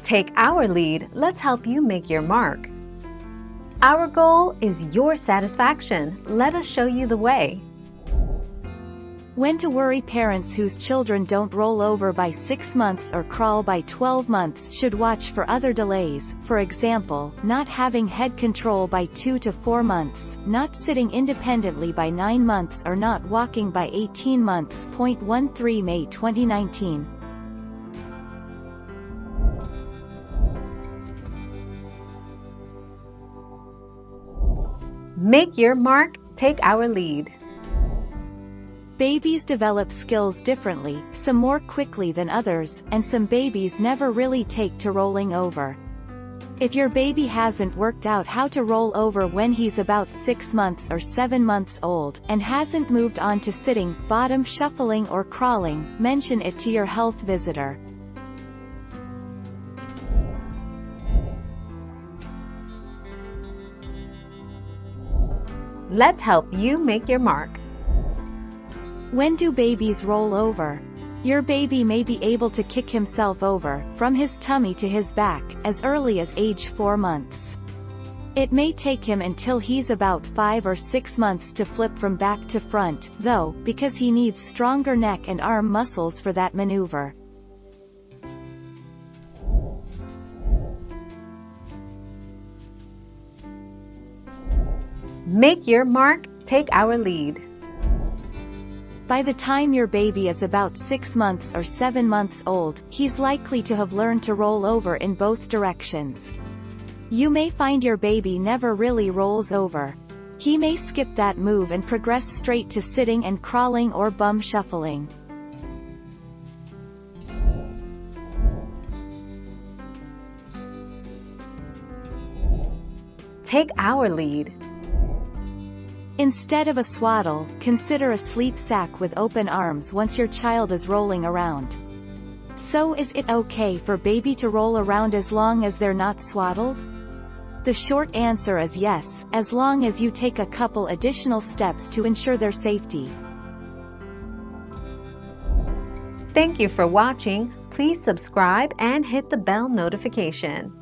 Take our lead, let's help you make your mark. Our goal is your satisfaction. Let us show you the way. When to worry. Parents whose children don't roll over by 6 months or crawl by 12 months should watch for other delays, for example, not having head control by 2 to 4 months, not sitting independently by 9 months or not walking by 18 months. 13 May 2019. Make your mark, take our lead. Babies develop skills differently, some more quickly than others, and some babies never really take to rolling over. If your baby hasn't worked out how to roll over when he's about 6 months or 7 months old, and hasn't moved on to sitting, bottom shuffling or crawling, mention it to your health visitor. Let's help you make your mark. When do babies roll over? Your baby may be able to kick himself over, from his tummy to his back, as early as age 4 months. It may take him until he's about 5 or 6 months to flip from back to front, though, because he needs stronger neck and arm muscles for that maneuver. Make your mark, take our lead. By the time your baby is about 6 months or 7 months old, he's likely to have learned to roll over in both directions. You may find your baby never really rolls over. He may skip that move and progress straight to sitting and crawling or bum shuffling. Take our lead. Instead of a swaddle, consider a sleep sack with open arms once your child is rolling around. So is it okay for baby to roll around as long as they're not swaddled? The short answer is yes, as long as you take a couple additional steps to ensure their safety. Thank you for watching. Please subscribe and hit the bell notification.